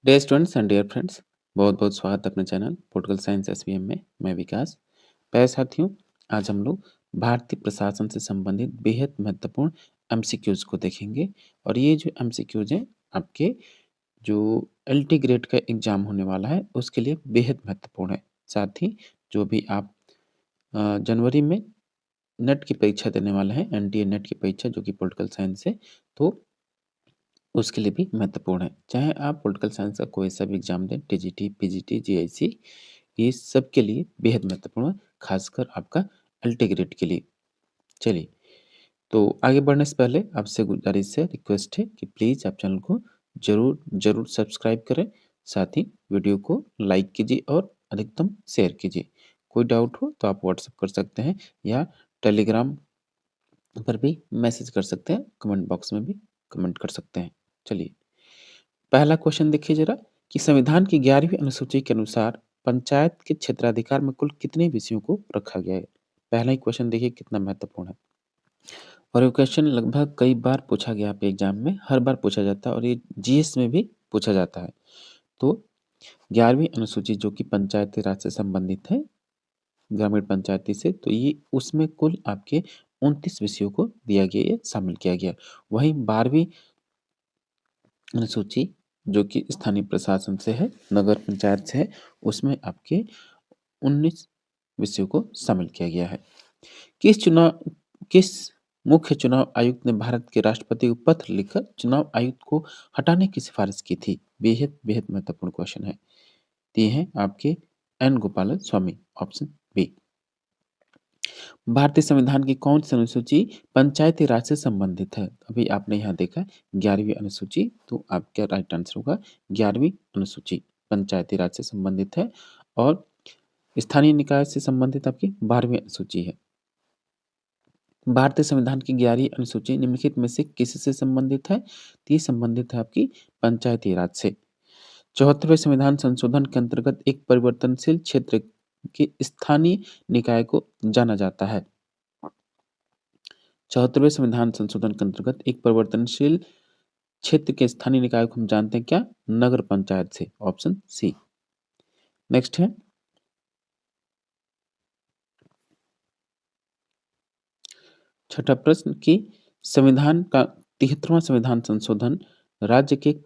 Dear students and dear friends, बहुत बहुत स्वागत है अपने चैनल पोलिटिकल साइंस एसवीएम में। मैं विकास। प्यारे साथियों, आज हम लोग भारतीय प्रशासन से संबंधित बेहद महत्वपूर्ण एमसीक्यूज को देखेंगे। और ये जो एमसीक्यूज हैं आपके जो एलटी ग्रेड का एग्जाम होने वाला है उसके लिए बेहद महत्वपूर्ण है। साथ ही जो भी आप जनवरी में नेट की परीक्षा देने वाले हैं, एनडीए नेट की परीक्षा जो कि पोलिटिकल साइंस है, तो उसके लिए भी महत्वपूर्ण है। चाहे आप पॉलिटिकल साइंस का कोई सा भी एग्जाम दें, टीजीटी, पीजीटी, जीआईसी, ये सब के लिए बेहद महत्वपूर्ण है, खासकर आपका एलटी ग्रेड के लिए। चलिए, तो आगे बढ़ने से पहले आपसे गुजारिश है, रिक्वेस्ट है कि प्लीज़ आप चैनल को ज़रूर ज़रूर सब्सक्राइब करें। साथ ही वीडियो को लाइक कीजिए और अधिकतम शेयर कीजिए। कोई डाउट हो तो आप व्हाट्सएप कर सकते हैं या टेलीग्राम पर भी मैसेज कर सकते हैं, कमेंट बॉक्स में भी कमेंट कर सकते हैं। चलिए, पहला क्वेश्चन देखिए जरा कि संविधान की 11वीं अनुसूची के अनुसार पंचायत के क्षेत्राधिकार में कुल कितने विषयों को रखा गया है? पहला ही क्वेश्चन देखिए कितना महत्वपूर्ण है। और ये क्वेश्चन लगभग कई बार पूछा गया आपके एग्जाम में, हर बार पूछा जाता है और ये जीएस में भी पूछा जाता है। तो 11वीं अनुसूची जो कि पंचायती राज से संबंधित है, ग्रामीण पंचायती से, तो ये उसमें कुल आपके 29 विषयों को दिया गया है, शामिल किया गया। वहीं 12वीं अनुसूची जो कि स्थानीय प्रशासन से है, नगर पंचायत से है, उसमें आपके 19 विषयों को शामिल किया गया है। किस मुख्य चुनाव आयुक्त ने भारत के राष्ट्रपति को पत्र लिखकर चुनाव आयुक्त को हटाने की सिफारिश की थी? बेहद बेहद महत्वपूर्ण क्वेश्चन है। ये हैं आपके N Gopal Swami, option B. भारतीय संविधान की कौन सी अनुसूची पंचायती राज से संबंधित है? अभी आपने यहाँ देखा 11वीं अनुसूची, तो आपका राइट आंसर होगा 11वीं अनुसूची पंचायती राज से संबंधित है। और स्थानीय निकाय से संबंधित आपकी 12वीं अनुसूची है। भारतीय संविधान की 11वीं अनुसूची निम्नलिखित में से किससे संबंधित है? तो ये संबंधित है आपकी पंचायती राज से। 74वें संविधान संशोधन के अंतर्गत एक परिवर्तनशील क्षेत्र के स्थानीय निकाय को जाना जाता है। 74वें संविधान संशोधन के अंतर्गत एक परिवर्तनशील क्षेत्र के स्थानीय निकाय को हम जानते हैं क्या? नगर पंचायत से, ऑप्शन सी। नेक्स्ट है छठा प्रश्न कि संविधान का 73वां संविधान संशोधन राज्य के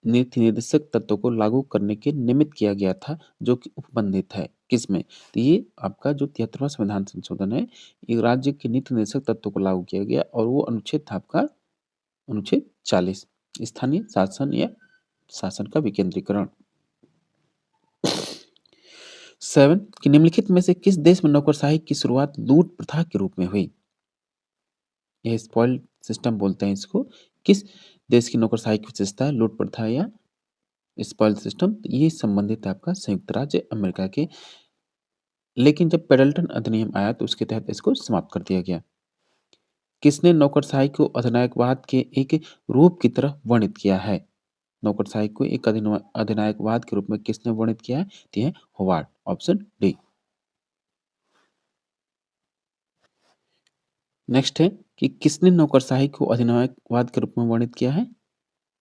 नीति निर्देशक तत्वों को लागू करने के निमित्त किया गया था, जो कि उपबंधित है किसमें? तो ये आपका जो 73वां संविधान संशोधन है, ये राज्य के नीति निर्देशक तत्वों को लागू किया गया और वो अनुच्छेद था आपका अनुच्छेद 40, स्थानीय शासन या शासन का विकेंद्रीकरण। 7 कि निम्नलिखित में से किस देश में नौकरशाही की शुरुआत लूट प्रथा के रूप में हुई? ये स्पॉइल्ड सिस्टम बोलते हैं इसको। किस देश की नौकरशाही की विशेषता है? लूट प्रथा या स्पॉइल्ड सिस्टम? ये संबंधित है आपका संयुक्त राज्य अमेरिका के। लेकिन जब पेडल्टन अधिनियम आया तो उसके तहत इसको समाप्त कर दिया गया। किसने नौकरशाही को अधिनायकवाद के एक रूप की तरह वर्णित किया है? नौकरशाही को एक अधिनायकवाद के रूप में किसने वर्णित किया है? तो ये होवार्ड, ऑप्शन डी। नेक्स्ट है कि किसने नौकरशाही को अधिनायकवाद के रूप में वर्णित किया है?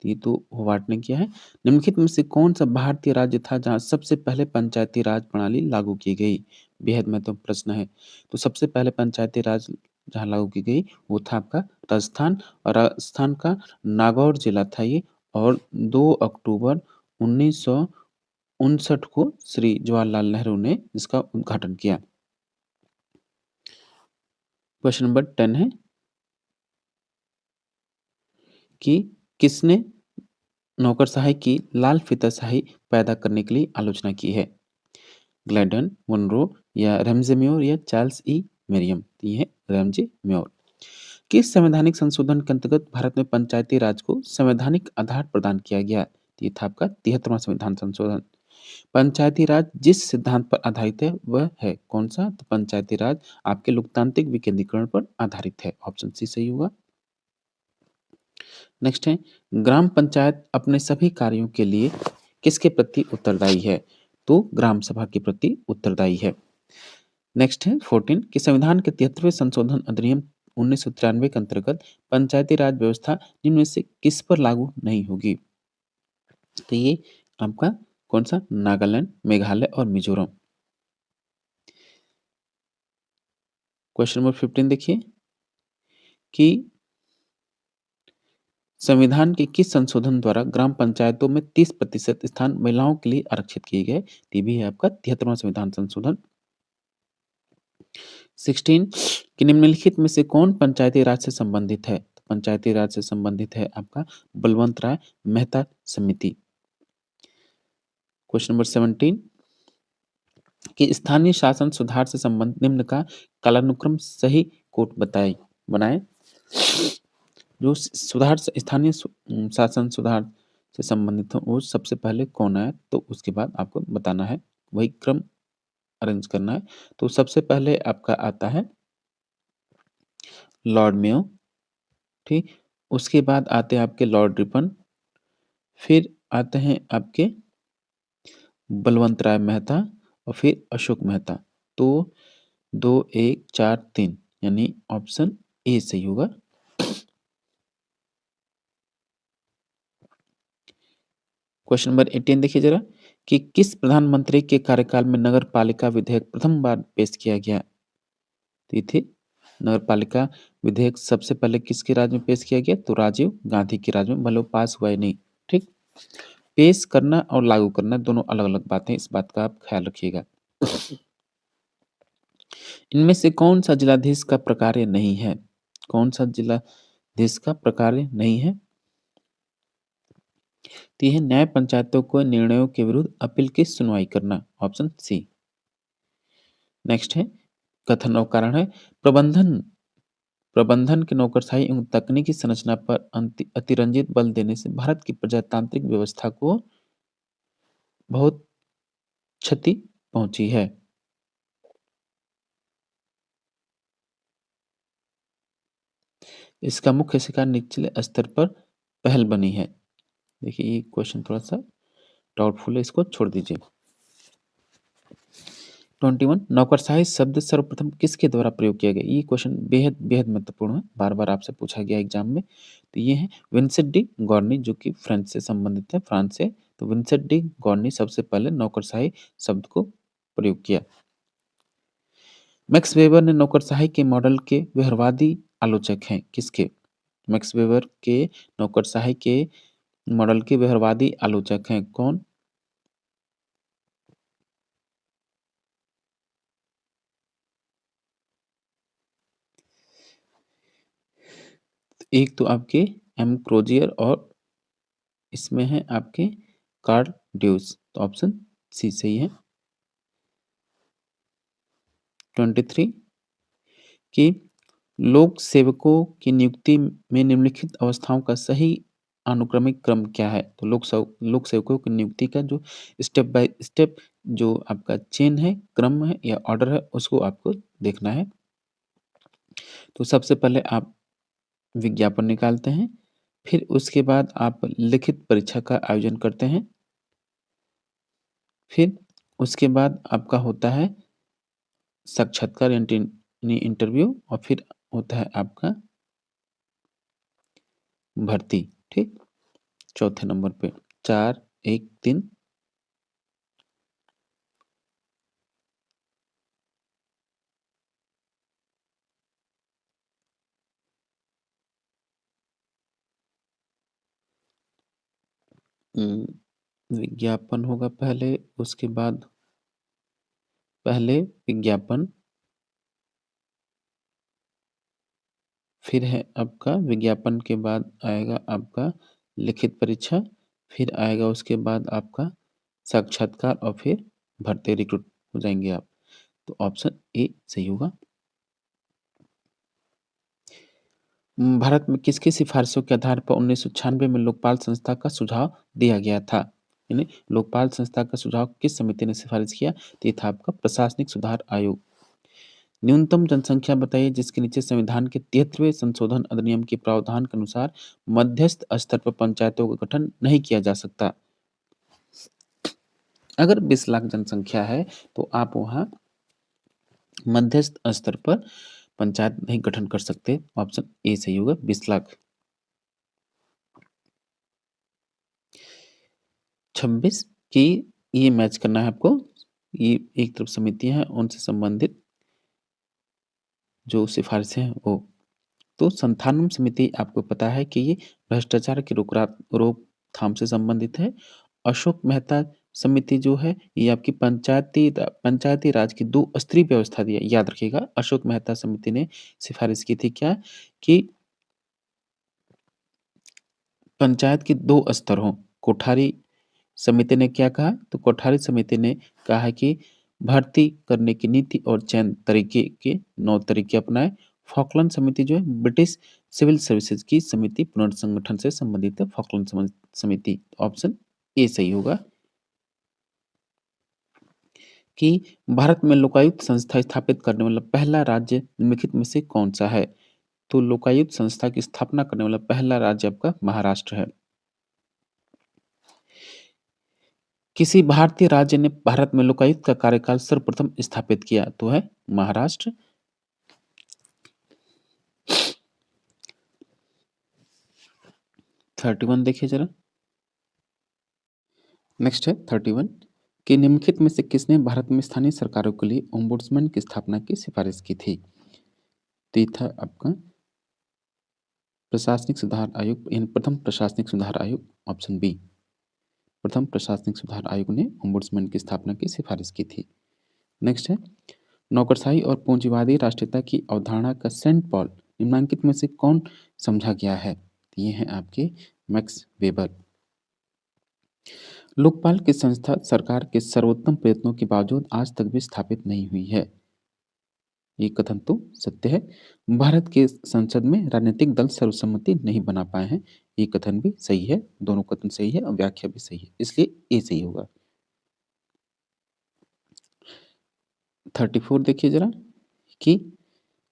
ये तो होवार्ड ने किया है। निम्नलिखित में से कौन सा भारतीय राज्य था जहां सबसे पहले पंचायती राज प्रणाली लागू की गई? बेहद महत्वपूर्ण प्रश्न है। तो सबसे पहले पंचायती राज जहां लागू की गई वो था आपका राजस्थान, और राजस्थान का नागौर जिला था ये। और 2 अक्टूबर 1959 को श्री जवाहरलाल नेहरू ने इसका उद्घाटन किया। क्वेश्चन नंबर 10 है कि किसने नौकरशाही की लाल फीताशाही पैदा करने के लिए आलोचना की है? ग्लैडन, मुनरो या रैमजे म्योर या चार्ल्स ई मेरियम? ये है रैमजे म्योर। किस संवैधानिक संशोधन के अंतर्गत भारत में पंचायती राज को संवैधानिक आधार प्रदान किया गया? तो ये था आपका 73वां संविधान संशोधन। पंचायती राज जिस सिद्धांत पर आधारित है वह है कौन सा? तो पंचायती राज आपके लोकतांत्रिक विकेंद्रीकरण पर आधारित है, ऑप्शन सी सही होगा। नेक्स्ट है ग्राम पंचायत अपने सभी कार्यों के लिए किसके प्रति उत्तरदायी है? तो ग्राम सभा के प्रति उत्तरदायी है। नेक्स्ट है 14 कि संविधान के 73वें संशोधन अधिनियम 1993 के अंतर्गत पंचायती राज व्यवस्था निम्न में से किस पर लागू नहीं होगी? तो ये आपका कौन-सा? नागालैंड, मेघालय और मिज़ोरम। क्वेश्चन नंबर 15 देखिए कि संविधान के किस संशोधन द्वारा ग्राम पंचायतों में 30% स्थान महिलाओं के लिए आरक्षित किए गए? तो ये भी है आपका 73वां संविधान संशोधन। 16 कि निम्नलिखित में से कौन पंचायती राज से संबंधित है? तो पंचायती राज से संबंधित है आपका बलवंत राय मेहता समिति। क्वेश्चन नंबर 17 कि स्थानीय शासन सुधार से संबंधित निम्न का कालानुक्रम सही कोट बनाएं। जो सुधार से स्थानीय शासन सुधार से संबंधित हो वो सबसे पहले कौन आया, तो उसके बाद आपको बताना है, वही क्रम अरेंज करना है। तो सबसे पहले आपका आता है लॉर्ड मेयो, ठीक। उसके बाद आते हैं आपके लॉर्ड रिपन, फिर आते हैं आपके बलवंत राय मेहता और फिर अशोक मेहता। तो 2, 1, 4, 3 यानी ऑप्शन ए सही होगा। क्वेश्चन नंबर 18 देखिए जरा कि किस प्रधानमंत्री के कार्यकाल में नगर पालिका विधेयक प्रथम बार पेश किया गया? तो ये थे नगर पालिका विधेयक सबसे पहले किसके राज में पेश किया गया? तो राजीव गांधी के राज में, भले वो पास हुआ ही नहीं, ठीक। पेश करना और लागू करना दोनों अलग-अलग बातें, इस बात का आप ख्याल रखिएगा। इनमें से कौन सा जिलाधीश का प्रकार्य नहीं है? कौन सा जिलाधीश का प्रकार्य नहीं है? तो यह न्याय पंचायतों को निर्णयों के विरुद्ध अपील की सुनवाई करना, ऑप्शन सी। नेक्स्ट है कथन और कारण है प्रबंधन प्रबंधन के नौकरशाही एवं तकनीकी संरचना पर अतिरंजित बल देने से भारत की प्रजातांत्रिक व्यवस्था को बहुत क्षति पहुंची है। इसका मुख्य शिकार निचले स्तर पर पहल बनी है। देखिए ये क्वेश्चन थोड़ा सा डाउटफुल है, इसको छोड़ दीजिए। 21 नौकरशाही शब्द सर्वप्रथम किसके द्वारा प्रयोग किया गया? ये क्वेश्चन बेहद बेहद महत्वपूर्ण है, बार-बार आपसे पूछा गया एग्जाम में। तो ये है विंसेंट डी गॉर्नी, जो कि फ्रेंच से संबंधित है, फ्रांस से। तो विंसेंट डी गॉर्नी सबसे पहले नौकरशाही शब्द को प्रयोग किया। मैक्स वेबर ने नौकरशाही के मॉडल के व्यवहारवादी आलोचक हैं, किसके? मैक्स वेबर के नौकरशाही के मॉडल के व्यवहारवादी आलोचक हैं, कौन? एक तो आपके एम क्रोजियर और इसमें है आपके कार्ल ड्यूस, तो ऑप्शन सी सही है। 23 कि लोक सेवकों की नियुक्ति में निम्नलिखित अवस्थाओं का सही अनुक्रमिक क्रम क्या है? तो लोक सेवकों की नियुक्ति का जो स्टेप बाय स्टेप जो आपका चेन है, क्रम है या ऑर्डर है, उसको आपको देखना है। तो सबसे पहले आप विज्ञापन निकालते हैं, फिर उसके बाद आप लिखित परीक्षा का आयोजन करते हैं, फिर उसके बाद आपका होता है साक्षात्कार यानी इंटरव्यू और फिर होता है आपका भर्ती, ठीक? चौथे नंबर पे 4, 1, 3 विज्ञापन होगा पहले, उसके बाद पहले विज्ञापन, फिर है आपका विज्ञापन के बाद आएगा आपका लिखित परीक्षा, फिर आएगा उसके बाद आपका साक्षात्कार और फिर भर्ती रिक्रूट हो जाएँगे आप। तो ऑप्शन ए सही होगा। भारत में किसकी सिफारिशों के आधार पर 1996 में लोकपाल संस्था का सुझाव दिया गया था? यानी लोकपाल संस्था का सुझाव किस समिति ने सिफारिश किया? तो ये था आपका प्रशासनिक सुधार आयोग। न्यूनतम जनसंख्या बताइए जिसके नीचे संविधान के 73वें संशोधन अधिनियम के प्रावधान के अनुसार मध्यस्थ स्तर पर पंचायतों का गठन नहीं किया जा सकता। अगर 20 लाख जनसंख्या है तो आप वहाँ मध्यस्थ स्तर पर पंचायत नहीं गठन कर सकते। ऑप्शन ए सही होगा 20 लाख। 26 कि ये मैच करना है आपको। ये एक तरफ समितियाँ हैं, उनसे संबंधित जो सिफ़ारिशें हैं वो। तो संथानम समिति आपको पता है कि ये भ्रष्टाचार की रोकथाम से संबंधित है। अशोक मेहता समिति जो है ये आपकी पंचायती राज की 2 स्तरीय व्यवस्था दी है। याद रखिएगा अशोक मेहता समिति ने सिफ़ारिश की थी क्या कि पंचायत के 2 स्तर हों। कोठारी समिति ने क्या कहा? तो कोठारी समिति ने कहा है कि भर्ती करने की नीति और चयन तरीके के 9 तरीके अपनाएँ। फॉकलैंड समिति जो है ब्रिटिश सिविल सर्विसेज की समिति पुनर्संगठन से संबंधित है, फॉकलैंड समिति। ऑप्शन ए सही होगा कि भारत में लोकायुक्त संस्था स्थापित करने वाला पहला राज्य निम्नलिखित में से कौन-सा है? तो लोकायुक्त संस्था की स्थापना करने वाला पहला राज्य आपका महाराष्ट्र है। किसी भारतीय राज्य ने भारत में लोकायुक्त का कार्यकाल सर्वप्रथम स्थापित किया तो है महाराष्ट्र। 31 देखिए जरा। नेक्स्ट है 31 कि निम्नलिखित में से किसने भारत में स्थानीय सरकारों के लिए ओम्बुड्समैन की स्थापना की सिफारिश की थी? तो ये था आपका प्रशासनिक सुधार आयोग यानी प्रथम प्रशासनिक सुधार आयोग, ऑप्शन बी। प्रथम प्रशासनिक सुधार आयोग ने ओम्बुड्समैन की स्थापना की सिफारिश की थी। नेक्स्ट है नौकरशाही और पूंजीवादी राष्ट्रीयता की अवधारणा का सेंट पॉल निम्नांकित में से कौन समझा गया है? ये हैं आपके मैक्स वेबर। लोकपाल की संस्था सरकार के सर्वोत्तम प्रयत्नों के बावजूद आज तक भी स्थापित नहीं हुई है। ये कथन तो सत्य है। भारत के संसद में राजनीतिक दल सर्वसम्मति नहीं बना पाए हैं। ये कथन भी सही है। दोनों कथन सही है और व्याख्या भी सही है, इसलिए ये सही होगा। 34 देखिए जरा कि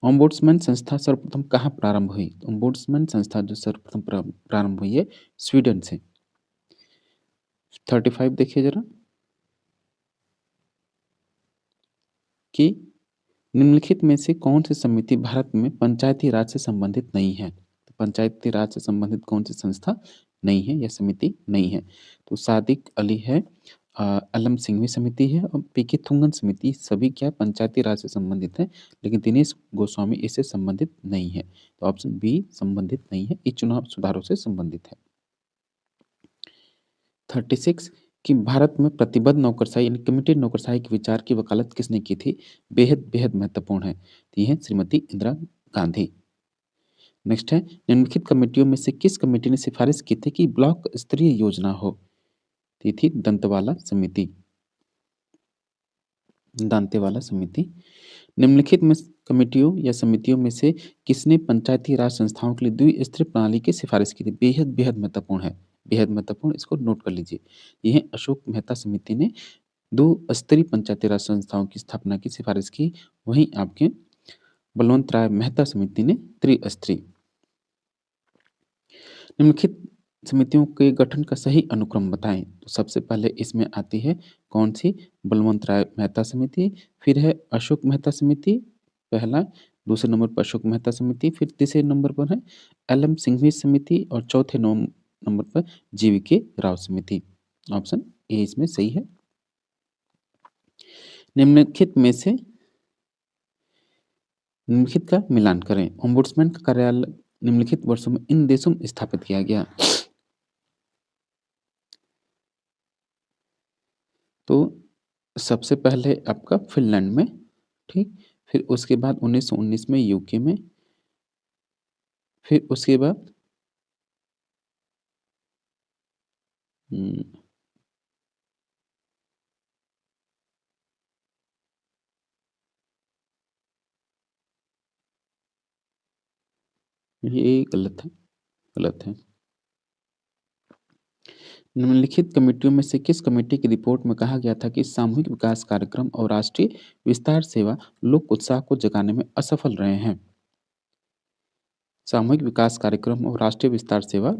ओम्बुड्समैन संस्था सर्वप्रथम कहाँ प्रारंभ हुई? ओम्बुड्समैन संस्था जो सर्वप्रथम प्रारंभ हुई है स्वीडन से। 35 देखिए जरा कि निम्नलिखित में से कौन सी समिति भारत में पंचायती राज से संबंधित नहीं है? तो पंचायती राज से संबंधित कौन सी संस्था नहीं है या समिति नहीं है? तो सादिक अली है, अलम सिंघवी समिति है और पीके थुंगन समिति, सभी क्या पंचायती राज से संबंधित है, लेकिन दिनेश गोस्वामी इससे संबंधित नहीं है। तो ऑप्शन बी संबंधित नहीं है, ये चुनाव सुधारों से संबंधित है। 36 कि भारत में प्रतिबद्ध नौकरशाही यानी कमिटेड नौकरशाही के विचार की वकालत किसने की थी? बेहद महत्वपूर्ण है। तो ये है श्रीमती इंदिरा गांधी। नेक्स्ट है निम्नलिखित कमेटियों में से किस कमेटी ने सिफारिश की थी कि ब्लॉक स्तरीय योजना हो? तो ये थी दंतेवाला समिति। दांतेवाला समिति। निम्नलिखित में कमेटियों या समितियों में से किसने पंचायती राज संस्थाओं के लिए द्विस्तरीय प्रणाली की सिफारिश की थी? बेहद महत्वपूर्ण है। बेहद महत्वपूर्ण, इसको नोट कर लीजिए। ये है अशोक मेहता समिति ने 2 स्तरीय पंचायती राज संस्थाओं की स्थापना की सिफारिश की। वहीं आपके बलवंत राय मेहता समिति ने त्रिस्तरीय। निम्नलिखित समितियों के गठन का सही अनुक्रम बताएं। तो सबसे पहले इसमें आती है कौन सी? बलवंत राय मेहता समिति, फिर है अशोक मेहता समिति पहला, दूसरे नंबर पर अशोक मेहता समिति, फिर तीसरे नंबर पर है एल.एम. सिंघवी समिति और चौथे नंबर पर जी.वी.के. राव समिति। ऑप्शन ए इसमें सही है। निम्नलिखित में से निम्नलिखित का मिलान करें। ओम्बुड्समैन का कार्यालय निम्नलिखित वर्षों में इन देशों में स्थापित किया गया। तो सबसे पहले आपका फ़िनलैंड में, ठीक? फिर उसके बाद 1919 में यूके में, फिर उसके बाद हुँ, ये गलत है। निम्नलिखित कमेटियों में से किस कमेटी की रिपोर्ट में कहा गया था कि सामूहिक विकास कार्यक्रम और राष्ट्रीय विस्तार सेवा लोक उत्साह को जगाने में असफल रहे हैं? सामूहिक विकास कार्यक्रम और राष्ट्रीय विस्तार सेवा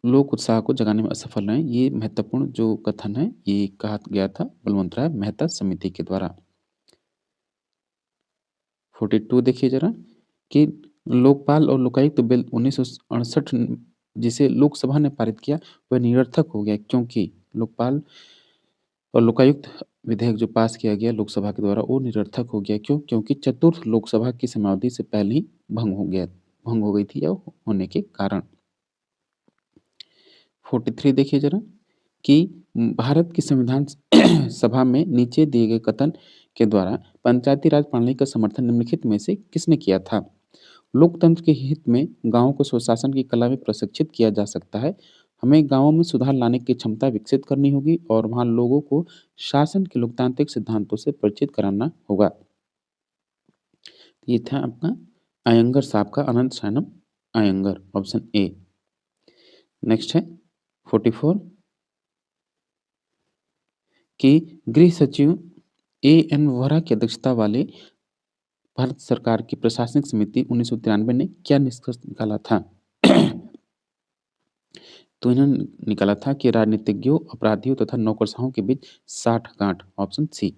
लोक उत्साह को जगाने में असफल रहे। ये महत्वपूर्ण जो कथन है, ये कहा गया था बलवंत राय मेहता समिति के द्वारा। 42 देखिए ज़रा कि लोकपाल और लोकायुक्त बिल 1968 जिसे लोकसभा ने पारित किया वह निरर्थक हो गया, क्योंकि लोकपाल और लोकायुक्त विधेयक जो पास किया गया लोकसभा के द्वारा वो निरर्थक हो गया। क्यों? क्योंकि चतुर्थ लोकसभा की समयावधि से पहले ही भंग हो गई थी या होने के कारण। 43 देखिए ज़रा कि भारत की संविधान सभा में नीचे दिए गए कथन के द्वारा पंचायती राज प्रणाली का समर्थन निम्नलिखित में से किसने किया था? लोकतंत्र के हित में गाँवों को स्वशासन की कला में प्रशिक्षित किया जा सकता है। हमें गाँवों में सुधार लाने की क्षमता विकसित करनी होगी और वहाँ लोगों को शासन के लोकतांत्रिक सिद्धांतों से परिचित कराना होगा। ये था अपना अयंगर साहब का, अनंत शयनम अयंगर, ऑप्शन ए। नेक्स्ट है 44 कि गृह सचिव ए एन वोहरा की अध्यक्षता वाले भारत सरकार की प्रशासनिक समिति 1993 ने क्या निष्कर्ष निकाला था? तो इन्होंने निकाला था कि राजनीतिज्ञों, अपराधियों तथा नौकरशाहों के बीच साठ-गांठ, ऑप्शन सी।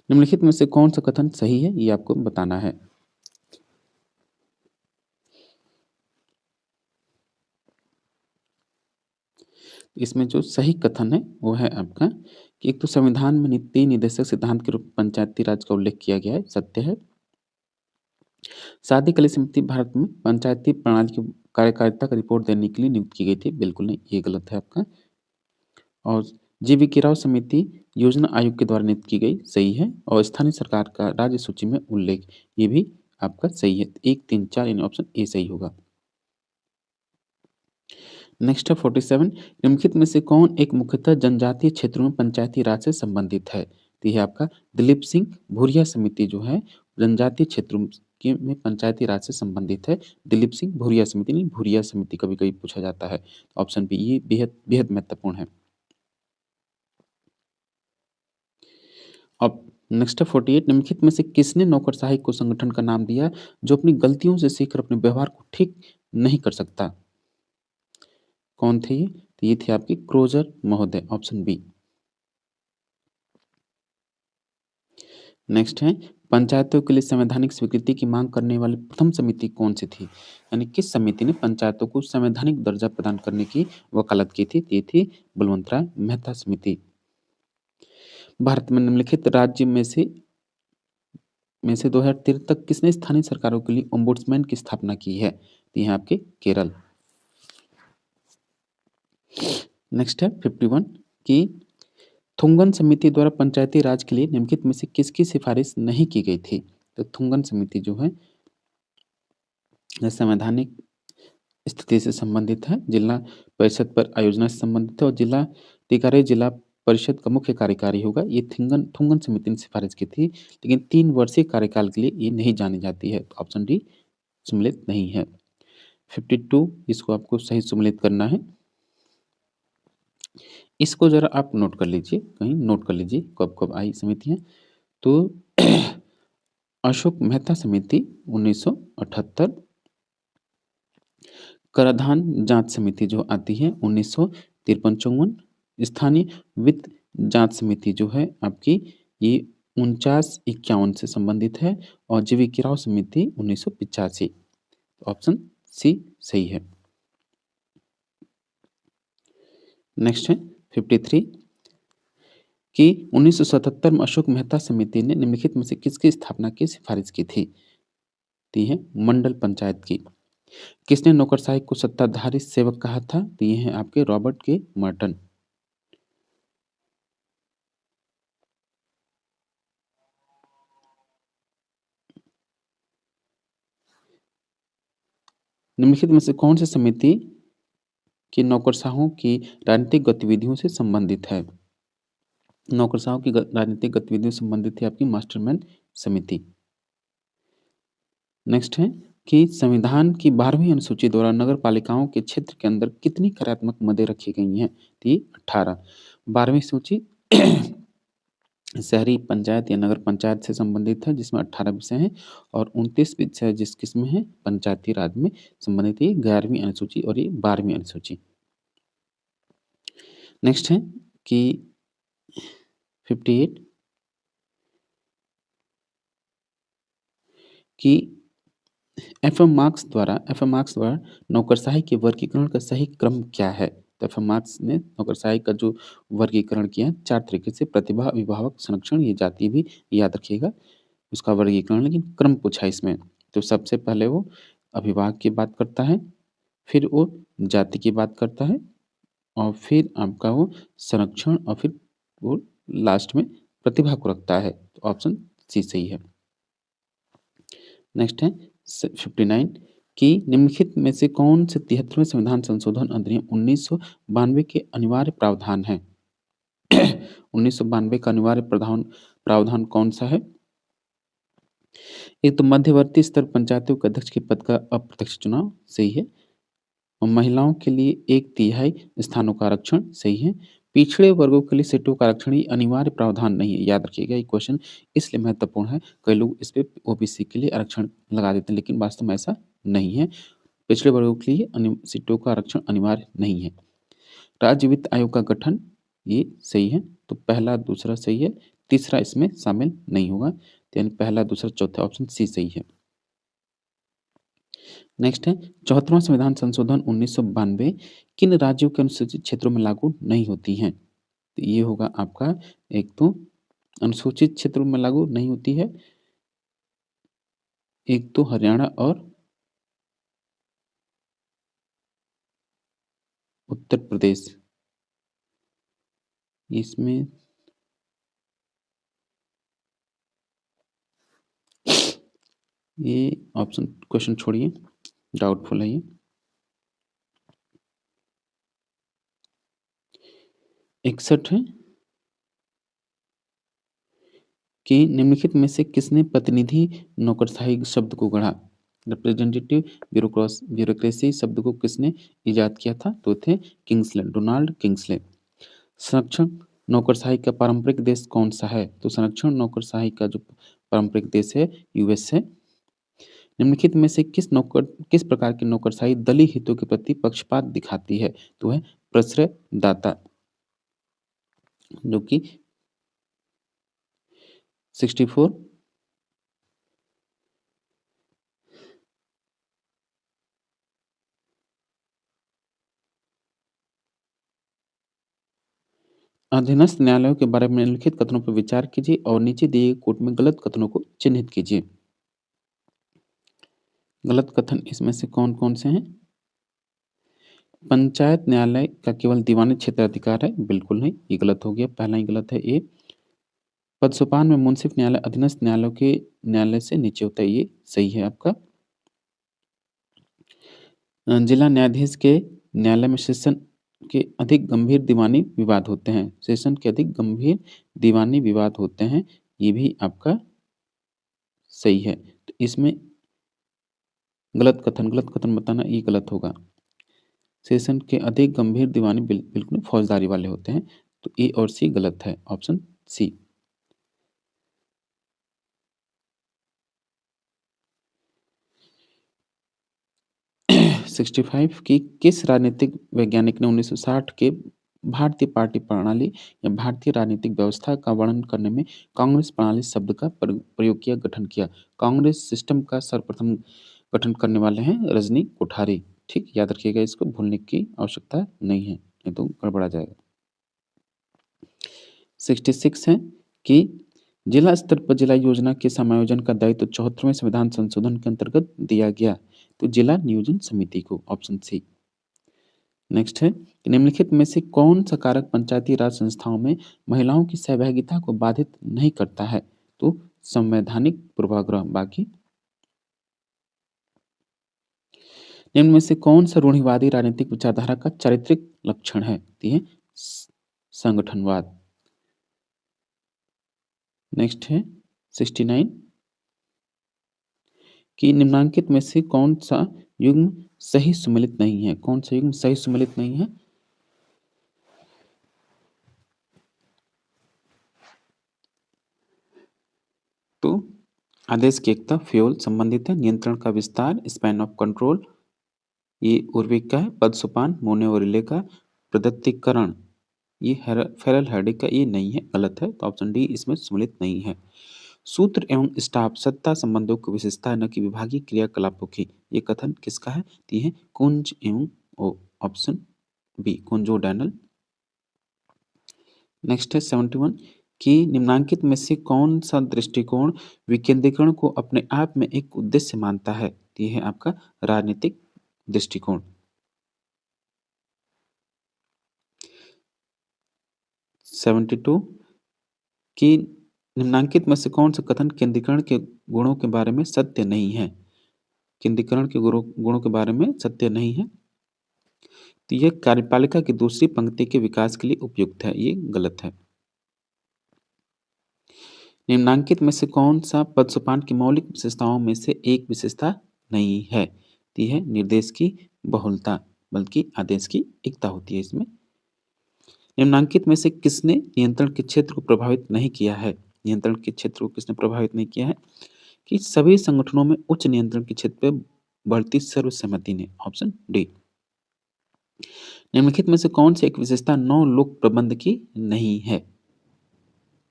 निम्नलिखित में से कौन सा कथन सही है, ये आपको बताना है। इसमें जो सही कथन है वो है आपका कि एक तो संविधान में नीति निदेशक सिद्धांत के रूप में पंचायती राज का उल्लेख किया गया है, सत्य है। शादी कल्याण समिति भारत में पंचायती प्रणाली की कार्यकारिता का रिपोर्ट देने के लिए नियुक्त की गई थी, बिल्कुल नहीं, ये गलत है आपका। और जी.वी.के. राव समिति योजना आयोग के द्वारा नियुक्त की गई, सही है। और स्थानीय सरकार का राज्य सूची में उल्लेख, ये भी आपका सही है। 1, 3, 4 यानी ऑप्शन ए सही होगा। नेक्स्ट है 47 निम्नलिखित में से कौन एक मुख्यतः जनजातीय क्षेत्रों में पंचायती राज से संबंधित है? तो ये आपका दिलीप सिंह भूरिया समिति जो है जनजातीय क्षेत्रों के में पंचायती राज से संबंधित है। दिलीप सिंह भूरिया समिति नहीं, भूरिया समिति कभी-कभी पूछा जाता है। ऑप्शन बी ये बेहद बेहद महत्वपूर्ण है। अब नेक्स्ट है 48 निम्नलिखित में से किसने नौकरशाही को संगठन का नाम दिया जो अपनी गलतियों से सीखकर अपने व्यवहार को ठीक नहीं कर सकता? कौन थे ये? तो ये थे आपके क्रोजर महोदय, ऑप्शन बी। नेक्स्ट है पंचायतों के लिए संवैधानिक स्वीकृति की मांग करने वाली प्रथम समिति कौन सी थी? यानी किस समिति ने पंचायतों को संवैधानिक दर्जा प्रदान करने की वकालत की थी? ये थी बलवंतराय मेहता समिति। भारत में निम्नलिखित राज्य में से 2013 तक किसने स्थानीय सरकारों के लिए ओम्बुड्समैन की स्थापना की है? तो ये है आपके केरल। नेक्स्ट है 51 कि थुंगन समिति द्वारा पंचायती राज के लिए निम्नलिखित में से किसकी सिफारिश नहीं की गई थी? तो थुंगन समिति जो है यह संवैधानिक स्थिति से संबंधित है, जिला परिषद पर आयोजना से संबंधित है और जिला अधिकारी जिला परिषद का मुख्य कार्यकारी होगा। ये थुंगन समिति ने सिफारिश की थी, लेकिन 3 वर्षीय कार्यकाल के लिए ये नहीं जानी जाती है। तो ऑप्शन डी सम्मिलित नहीं है। 52 इसको आपको सही सम्मिलित करना है। इसको ज़रा आप नोट कर लीजिए, कहीं नोट कर लीजिए कब-कब आई समितियाँ। तो अशोक मेहता समिति 1978, कराधान जांच समिति जो आती है 1953-54, स्थानीय वित्त जांच समिति जो है आपकी ये 49-51 से संबंधित है और जी.वी.के. राव समिति 1985। ऑप्शन सी सही है। नेक्स्ट है 53 कि 1977 में अशोक मेहता समिति ने निम्नलिखित में से किसकी स्थापना की सिफारिश की थी? तो ये है मंडल पंचायत की। किसने नौकरशाही को सत्ताधारी सेवक कहा था? तो ये हैं आपके रॉबर्ट के मर्टन। निम्नलिखित में से कौन सी समिति की नौकरशाहों की राजनीतिक गतिविधियों से संबंधित है? नौकरशाहों की राजनीतिक गतिविधियों से संबंधित है आपकी मास्टरमैन समिति। नेक्स्ट है कि संविधान की 12वीं अनुसूची द्वारा नगर पालिकाओं के क्षेत्र के अंदर कितनी कार्यात्मक मदें रखी गई हैं? तो ये 18। 12वीं सूची शहरी पंचायत या नगर पंचायत से संबंधित है जिसमें 18 विषय हैं और 29 विषय जिस किसमें है पंचायती राज में संबंधित। ये 11वीं अनुसूची और ये 12वीं अनुसूची। नेक्स्ट है कि 58 कि एफएम मार्क्स द्वारा नौकरशाही के वर्गीकरण का सही क्रम क्या है? तो एफएम मार्क्स ने नौकरशाही का जो वर्गीकरण किया है 4 तरीके से प्रतिभा, अभिभावक, संरक्षण, ये जाति भी याद रखिएगा, उसका वर्गीकरण लेकिन क्रम पूछा है इसमें। तो सबसे पहले वो अभिभावक की बात करता है, फिर वो जाति की बात करता है और फिर आपका वो संरक्षण और फिर वो लास्ट में प्रतिभा को रखता है। तो ऑप्शन सी सही है। नेक्स्ट है 59 कि निम्नलिखित में से कौन से 73वें संविधान संशोधन अधिनियम 1992 के अनिवार्य प्रावधान है? 1992 का अनिवार्य प्रावधान कौन सा है? एक तो मध्यवर्ती स्तर पंचायतों के अध्यक्ष के पद का अप्रत्यक्ष चुनाव, सही है। और महिलाओं के लिए 1/3 स्थानों का आरक्षण, सही है। पिछड़े वर्गों के लिए सीटों का आरक्षण ये अनिवार्य प्रावधान नहीं है, याद रखिएगा ये क्वेश्चन इसलिए महत्वपूर्ण है, कई लोग इस पे ओबीसी के लिए आरक्षण लगा देते हैं लेकिन वास्तव में ऐसा नहीं है। पिछड़े वर्गों के लिए सीटों का आरक्षण अनिवार्य नहीं है। राज्य वित्त आयोग का गठन, ये सही है, तो पहला दूसरा सही है, तीसरा इसमें शामिल नहीं होगा, तो यानी पहला दूसरा चौथा ऑप्शन सी सही है। नेक्स्ट है 74वां संविधान संशोधन 1992 किन राज्यों के अनुसूचित क्षेत्रों में लागू नहीं होती हैं? तो ये होगा आपका, एक तो अनुसूचित क्षेत्रों में लागू नहीं होती है, एक तो हरियाणा और उत्तर प्रदेश। इसमें ये ऑप्शन क्वेश्चन छोड़िए, डाउटफुल है ये। 61 है कि निम्नलिखित में से किसने प्रतिनिधि नौकरशाही शब्द को गढ़ा? रिप्रेजेंटेटिव ब्यूरोक्रेसी शब्द को किसने इजाद किया था? तो थे किंग्सले, डोनाल्ड किंग्सले। संरक्षण नौकरशाही का पारंपरिक देश कौन सा है? तो संरक्षण नौकरशाही का जो पारंपरिक देश है यूएस है। निम्नलिखित में से किस प्रकार की नौकरशाही दलीय हितों के प्रति पक्षपात दिखाती है? तो है प्रश्रयदाता, जो कि 64। अधीनस्थ न्यायालयों के बारे में निम्नलिखित कथनों पर विचार कीजिए और नीचे दिए गए कोट में गलत कथनों को चिन्हित कीजिए। गलत कथन इसमें से कौन-कौन से हैं? पंचायत न्यायालय का केवल दीवानी क्षेत्राधिकार है, बिल्कुल नहीं, ये गलत हो गया, पहला ही गलत है ये। पदसोपान में मुंसिफ न्यायालय अधीनस्थ न्यायालयों के न्यायालय से नीचे होता है, ये सही है आपका। जिला न्यायाधीश के न्यायालय में सेशन के अधिक गंभीर दीवानी विवाद होते हैं, सेशन के अधिक गंभीर दीवानी विवाद होते हैं, ये भी आपका सही है। तो इसमें गलत कथन बताना ये गलत होगा। सेशन के अधिक गंभीर दीवानी बिल्कुल फौजदारी वाले होते हैं, तो ए और सी गलत है, ऑप्शन सी। 65 की किस राजनीतिक वैज्ञानिक ने 1960 के भारतीय पार्टी प्रणाली या भारतीय राजनीतिक व्यवस्था का वर्णन करने में कांग्रेस प्रणाली शब्द का प्रयोग किया, गठन किया? कांग्रेस सिस्टम का सर्वप्रथम गठन करने वाले हैं रजनी कोठारी। ठीक, याद रखिएगा, इसको भूलने की आवश्यकता नहीं है, नहीं तो गड़बड़ा जाएगा। 66 है कि जिला स्तर पर जिला योजना के समायोजन का दायित्व 74वें संविधान संशोधन के अंतर्गत दिया गया, तो जिला नियोजन समिति को, ऑप्शन सी। नेक्स्ट है कि निम्नलिखित में से कौन सा कारक पंचायती राज संस्थाओं में महिलाओं की सहभागिता को बाधित नहीं करता है? तो संवैधानिक पूर्वाग्रह। बाकी निम्न में से कौन सा रूढ़िवादी राजनीतिक विचारधारा का चारित्रिक लक्षण है? तो ये संगठनवाद। नेक्स्ट है 69 कि निम्नांकित में से कौन सा युग्म सही सुमेलित नहीं है? कौन सा युग्म सही सुमेलित नहीं है? तो आदेश की एकता, फ्यूल संबंधित है, नियंत्रण का विस्तार, स्पैन ऑफ कंट्रोल, ये उर्विक का है, पदसोपान मोने और रिले का, प्रदत्तीकरण ये फेरल हैडिक का, ये नहीं है, गलत है, तो ऑप्शन डी इसमें सम्मिलित नहीं है। सूत्र एवं स्टाफ सत्ता संबंधों की विशेषता है, न कि विभागीय क्रियाकलापों की। ये कथन किसका है? तो ये है कुंज एवं ऑप्शन बी कुंज डैनल। नेक्स्ट है 71 कि निम्नांकित में से कौन सा दृष्टिकोण विकेंद्रीकरण को अपने आप में एक उद्देश्य मानता है? तो ये है आपका राजनीतिक दृष्टिकोण। 72 कि निम्नांकित में से कौन सा कथन केंद्रीकरण के गुणों के बारे में सत्य नहीं है? केंद्रीकरण के गुणों के बारे में सत्य नहीं है। तो यह कार्यपालिका की दूसरी पंक्ति के विकास के लिए उपयुक्त है, ये गलत है। निम्नांकित में से कौन सा पद सोपान की मौलिक विशेषताओं में से एक विशेषता नहीं है? तो यह है निर्देश की बहुलता, बल्कि आदेश की एकता होती है इसमें। निम्नांकित में से किसने नियंत्रण के क्षेत्र को प्रभावित नहीं किया है? नियंत्रण के क्षेत्र को किसने प्रभावित नहीं किया है? कि सभी संगठनों में उच्च नियंत्रण के क्षेत्र पे बढ़ती सर्वसम्मति ने। Option D. निम्नलिखित में से कौन सी एक विशेषता नौ लोक प्रबंध की नहीं है?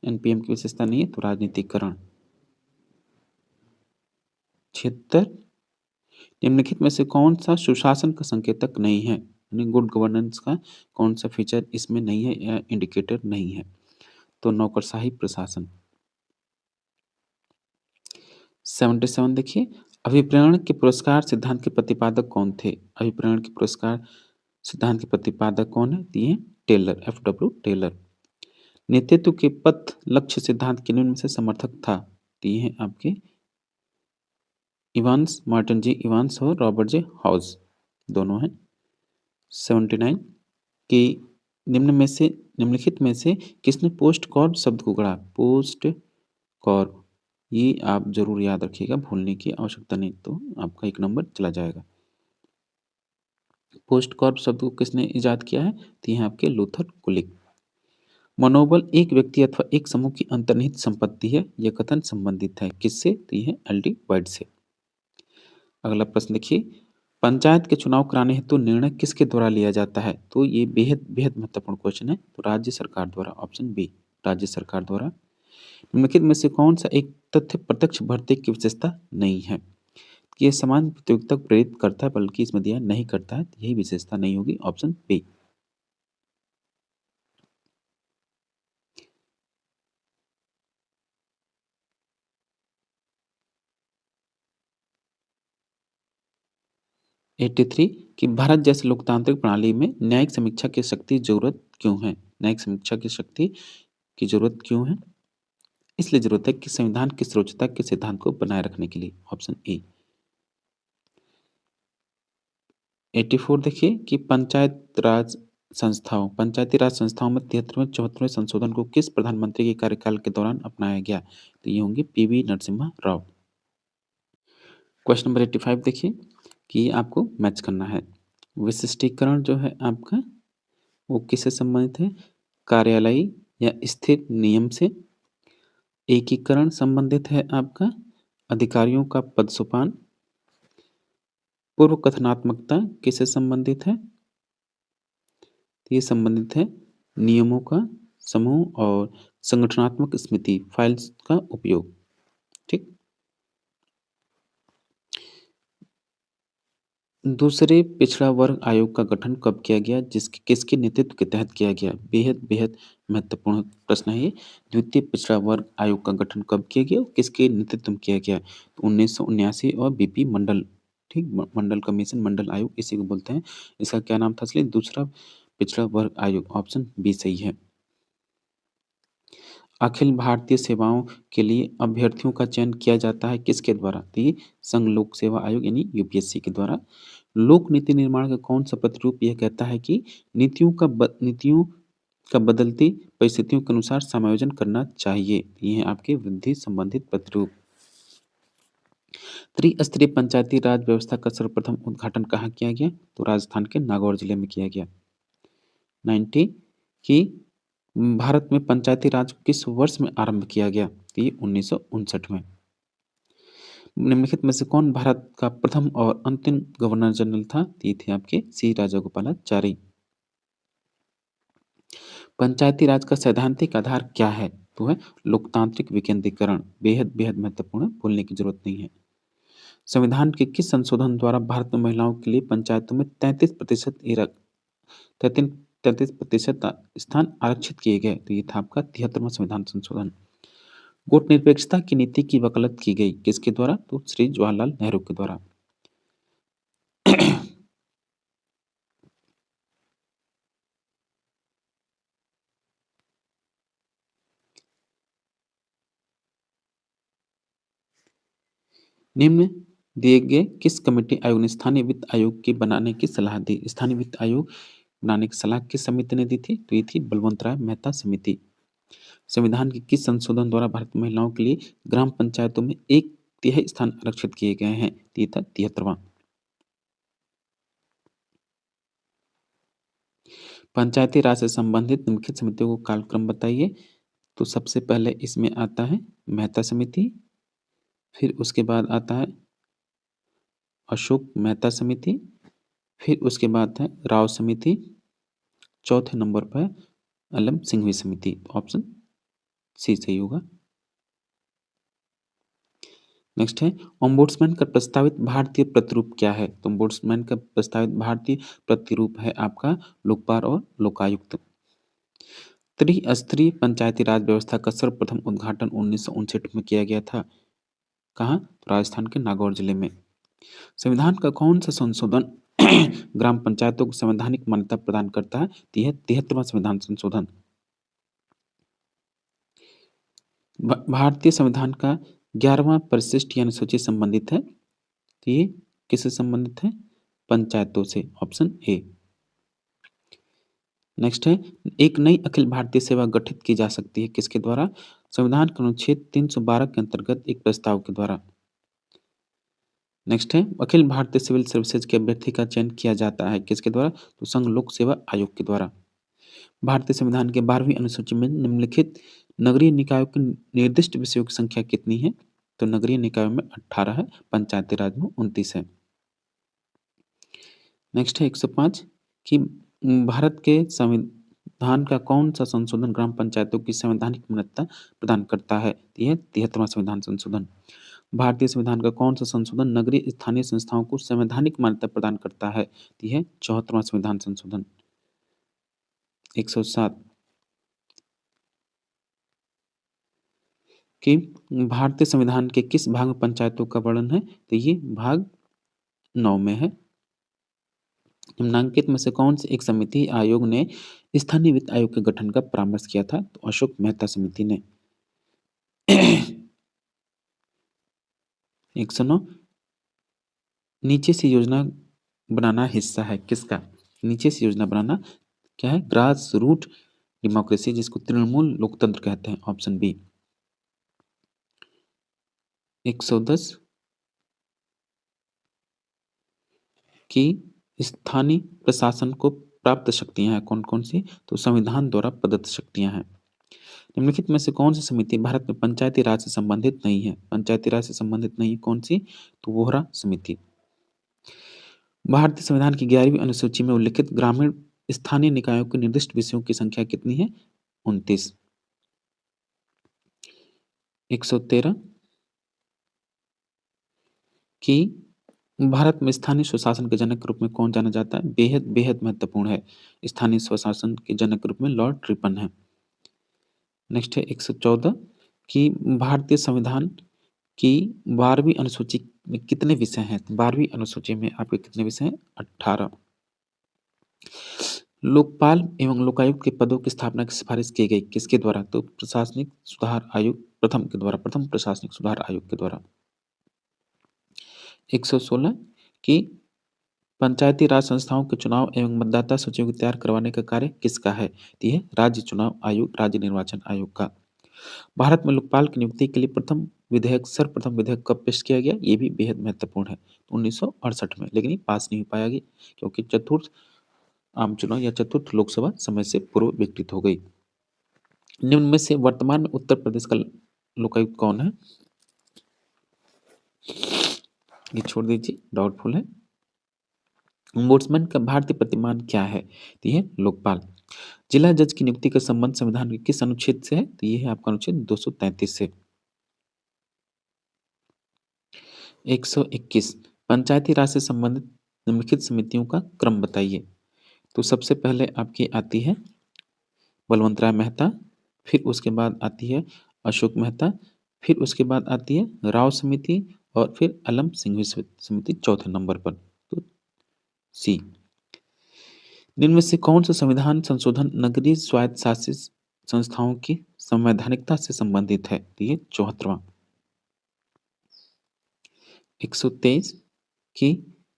एनपीएम की विशेषता नहीं है तो राजनीतिकरण। 76 निम्नलिखित में से कौन सा सुशासन का संकेतक नहीं है? यानी गुड गवर्नेंस का कौन सा फीचर इसमें नहीं है या इंडिकेटर नहीं है? तो नौकरशाही प्रशासन। 77 देखिए, अभिप्रेरण के पुरस्कार सिद्धांत के प्रतिपादक कौन थे? अभिप्रेरण के पुरस्कार सिद्धांत के प्रतिपादक कौन है? तो ये टेलर, एफ.डब्ल्यू. टेलर। नेतृत्व के पथ लक्ष्य सिद्धांत किन में से समर्थक था? तो ये हैं आपके इवांस, मार्टिन जी इवांस और रॉबर्ट जे हाउस, दोनों हैं। 79 कि निम्नलिखित में से किसने पोस्ट कॉर्प शब्द को गढ़ा? पोस्ट कॉर्प, ये आप जरूर याद रखिएगा, भूलने की आवश्यकता नहीं तो आपका 1 नंबर चला जाएगा। पोस्ट कॉर्प शब्द को किसने इजाद किया है? तो ये हैं आपके लूथर कुलिक। मनोबल एक व्यक्ति अथवा एक समूह की अंतर्निहित संपत्ति है, यह कथन संबंधित है किससे? तो ये है एल.डी. वाइट से। अगला प्रश्न देखिए, पंचायत के चुनाव कराने हेतु निर्णय किसके द्वारा लिया जाता है? तो ये बेहद बेहद महत्वपूर्ण क्वेश्चन है, तो राज्य सरकार द्वारा। ऑप्शन बी राज्य सरकार द्वारा। निम्नलिखित में से कौन सा एक तथ्य प्रत्यक्ष भर्ती की विशेषता नहीं है? ये समान प्रतियोगिता को प्रेरित करता है, बल्कि इसमें दिया नहीं करता है, यही विशेषता नहीं होगी। Option B. एट्टी थ्री कि भारत जैसे लोकतांत्रिक प्रणाली में न्यायिक समीक्षा की शक्ति जरूरत क्यों है? न्यायिक समीक्षा की शक्ति की जरूरत क्यों है? इसलिए जरूरत है कि संविधान की सर्वोच्चता के सिद्धांत को बनाए रखने के लिए। Option A. 84 देखिए कि पंचायती राज संस्थाओं में 73वें 74वें संशोधन को किस प्रधानमंत्री के कार्यकाल के दौरान अपनाया गया? तो ये होंगे PV Narasimha Rao. Question number 85 देखिए कि आपको मैच करना है। विशिष्टीकरण जो है आपका वो किससे संबंधित है? कार्यालयी या स्थिर नियम से। एकीकरण संबंधित है आपका अधिकारियों का पद सोपान। पूर्व कथनात्मकता किससे संबंधित है? ये संबंधित है नियमों का समूह और संगठनात्मक स्मृति फाइल्स का उपयोग। ठीक। दूसरे पिछड़ा वर्ग आयोग का गठन कब किया गया? किसके नेतृत्व के तहत किया गया? बेहद बेहद महत्वपूर्ण प्रश्न है ये। द्वितीय पिछड़ा वर्ग आयोग का गठन कब किया गया? किसके नेतृत्व में किया गया? तो 1979 और बीपी मंडल। ठीक, मंडल कमीशन, मंडल आयोग इसी को बोलते हैं। इसका क्या नाम था असली? दूसरा पिछड़ा वर्ग आयोग। ऑप्शन बी सही है। अखिल भारतीय सेवाओं के लिए अभ्यर्थियों का चयन किया जाता है किसके द्वारा? तो ये संघ लोक सेवा आयोग यानी यूपीएससी के द्वारा। लोक नीति निर्माण का कौन सा प्रतिरूप यह कहता है कि नीतियों का बदलती परिस्थितियों के अनुसार समायोजन करना चाहिए? ये है आपके वृद्धि संबंधित प्रतिरूप। त्रिस्तरीय पंचायती राज व्यवस्था का सर्वप्रथम उद्घाटन कहाँ किया गया? तो राजस्थान के नागौर जिले में किया गया। 90 कि भारत में पंचायती राज किस वर्ष में आरंभ किया गया? तो ये 1959 में। निम्नलिखित में से कौन भारत का प्रथम और अंतिम गवर्नर जनरल था? तो ये थे आपके सी राजागोपालाचारी। पंचायती राज का सैद्धांतिक आधार क्या है? तो है लोकतांत्रिक विकेंद्रीकरण। बेहद बेहद महत्वपूर्ण है, भूलने की जरूरत नहीं है। संविधान के किस संशोधन द्वारा भारत में महिलाओं के लिए पंचायतों में 33% स्थान आरक्षित किए गए? तो ये था आपका 73वां संविधान संशोधन। गुटनिरपेक्षता की नीति की वकालत की गई किसके द्वारा? तो श्री जवाहरलाल नेहरू के द्वारा। निम्न दिए गए किस कमेटी आयोग ने स्थानीय वित्त आयोग के बनाने की सलाह दी? स्थानीय वित्त आयोग बनाने की सलाह किस समिति ने दी थी? तो ये थी बलवंत राय मेहता समिति। संविधान के किस संशोधन द्वारा भारत में महिलाओं के लिए ग्राम पंचायतों में एक तिहाई स्थान आरक्षित किए गए हैं? तो ये था 73वां। पंचायती राज से संबंधित निम्नलिखित समितियों को कालक्रम बताइए। तो सबसे पहले इसमें आता है मेहता समिति, फिर उसके बाद आता है अशोक मेहता समिति, फिर उसके बाद है राव समिति, चौथे नंबर पर अलम सिंघवी समिति। तो ऑप्शन सी सही होगा। नेक्स्ट है ओम्बुड्समैन का प्रस्तावित भारतीय प्रतिरूप क्या है? तो ओम्बुड्समैन का प्रस्तावित भारतीय प्रतिरूप है आपका लोकपाल और लोकायुक्त। त्रिस्तरीय पंचायती राज व्यवस्था का सर्वप्रथम उद्घाटन 1959 में किया गया था। कहाँ? तो राजस्थान के नागौर जिले में। संविधान का कौन सा संशोधन ग्राम पंचायतों को संवैधानिक मान्यता प्रदान करता है? तो यह 73वां संविधान संशोधन। भारतीय संविधान का 11वां परिशिष्ट यानी सूची संबंधित है। तो ये किससे संबंधित है? पंचायतों से। Option A. नेक्स्ट है एक नई अखिल भारतीय सेवा गठित की जा सकती है किसके द्वारा? संविधान के अनुच्छेद 312 के अंतर्गत एक प्रस्ताव के द्वारा। नेक्स्ट है अखिल भारतीय सिविल सर्विसेज के अभ्यर्थी का चयन किया जाता है किसके द्वारा? तो संघ लोक सेवा आयोग के द्वारा। भारतीय संविधान के 12वीं अनुसूची में निम्नलिखित नगरीय निकायों के निर्दिष्ट विषयों की संख्या कितनी है? तो नगरीय निकायों में 18 है, पंचायती राज में 29 है। नेक्स्ट है 105 कि भारत के संविधान का कौन सा संशोधन ग्राम पंचायतों की संवैधानिक मान्यता प्रदान करता है? तो यह 73वां संविधान संशोधन। भारतीय संविधान का कौन सा संशोधन नगरीय स्थानीय संस्थाओं को संवैधानिक मान्यता प्रदान करता है? तो यह 74वां संविधान संशोधन। 107 कि भारतीय संविधान के किस भाग में पंचायतों का वर्णन है? तो ये भाग 9 में है। निम्नांकित में से कौन सी एक समिति आयोग ने स्थानीय वित्त आयोग के गठन का परामर्श किया था? तो अशोक मेहता समिति ने। 109 नीचे से योजना बनाना हिस्सा है किसका? नीचे से योजना बनाना क्या है? ग्रास रूट डेमोक्रेसी जिसको तृणमूल लोकतंत्र कहते हैं। Option B. 110 कि स्थानीय प्रशासन को प्राप्त शक्तियां हैं कौन कौन सी? तो संविधान द्वारा प्रदत्त शक्तियां हैं। निम्नलिखित में से कौन सी समिति भारत में पंचायती राज से संबंधित नहीं है? पंचायती राज से संबंधित नहीं है कौन सी? तो वोहरा समिति। भारतीय संविधान की 11वीं अनुसूची में उल्लिखित ग्रामीण स्थानीय निकायों के निर्दिष्ट विषयों की संख्या कितनी है? 29। 113 कि भारत में स्थानीय स्वशासन के जनक के रूप में कौन जाना जाता है? बेहद बेहद महत्वपूर्ण है। स्थानीय स्वशासन के जनक के रूप में लॉर्ड रिपन है। नेक्स्ट है 114 कि भारतीय संविधान की 12वीं अनुसूची में कितने विषय हैं? 12वीं अनुसूची में आपके कितने विषय हैं? 18। लोकपाल एवं लोकायुक्त के पदों की स्थापना की सिफारिश की गई किसके द्वारा? तो प्रशासनिक सुधार आयोग प्रथम के द्वारा, प्रथम प्रशासनिक सुधार आयोग के द्वारा। 116 कि पंचायती राज संस्थाओं के चुनाव एवं मतदाता सूचियों को तैयार करवाने का कार्य किसका है? तो यह राज्य चुनाव आयोग, राज्य निर्वाचन आयोग का। भारत में लोकपाल की नियुक्ति के लिए सर्वप्रथम विधेयक कब पेश किया गया? ये भी बेहद महत्वपूर्ण है, 1968 में, लेकिन ये पास नहीं हो पाया क्योंकि चतुर्थ आम चुनाव या चतुर्थ लोकसभा समय से पूर्व विकृत हो गई। निम्न में से वर्तमान में उत्तर प्रदेश का लोकायुक्त कौन है? ये छोड़ दीजिए, डाउटफुल है। ओम्बुड्समैन का भारतीय प्रतिमान क्या है? तो ये है लोकपाल। जिला जज की नियुक्ति का संबंध संविधान के किस अनुच्छेद से है? तो ये है आपका अनुच्छेद 233 से। 121 पंचायती राज से संबंधित निम्नलिखित समितियों का क्रम बताइए। तो सबसे पहले आपकी आती है बलवंत राय मेहता, फिर उसके बाद आती है अशोक मेहता, फिर उसके बाद आती है राव समिति और फिर अलम सिंघवी समिति चौथे नंबर पर। तो सी। निम्न में से कौन सा संविधान संशोधन नगरीय स्वायत्त शासित संस्थाओं की संवैधानिकता से संबंधित है? तो ये 74वां। 123 कि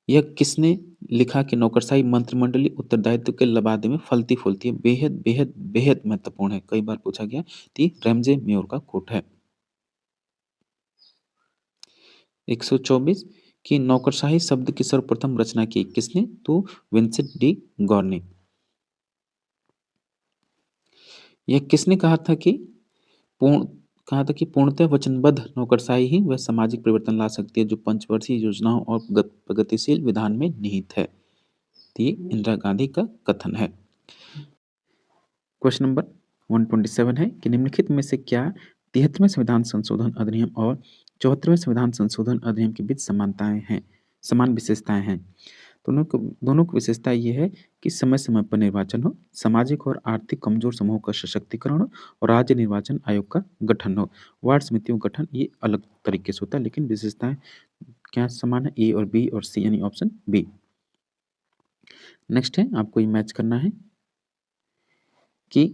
यह किसने लिखा कि नौकरशाही मंत्रिमंडलीय उत्तरदायित्व के लबादे में फलती-फूलती है? बेहद, बेहद, बेहद महत्वपूर्ण है। कई बार पूछा गया। तो ये रैमजे मेयोर का कोट है। 124 कि नौकरशाही शब्द की सर्वप्रथम रचना की किसने? तो विंसेंट डी गौर ने। यह किसने पूर्ण कहा था कि पूर्णतः वचनबद्ध नौकरशाही ही वह सामाजिक परिवर्तन ला सकती है जो पंचवर्षीय योजनाओं और प्रगतिशील विधान में निहित है। तो ये इंदिरा गांधी का कथन है। क्वेश्चन नंबर 127 है कि निम्नलिखित में से क्या 73वें संविधान संशोधन अधिनियम और 74वें संविधान संशोधन अधिनियम के बीच समान विशेषताएं हैं? दोनों की विशेषता ये है कि समय समय पर निर्वाचन हो, सामाजिक और आर्थिक कमजोर समूहों का सशक्तिकरण हो और राज्य निर्वाचन आयोग का गठन हो। वार्ड समितियों का गठन ये अलग तरीके से होता है, लेकिन विशेषताएं क्या समान है? ए और बी और सी, यानी ऑप्शन बी। नेक्स्ट है, आपको ये मैच करना है कि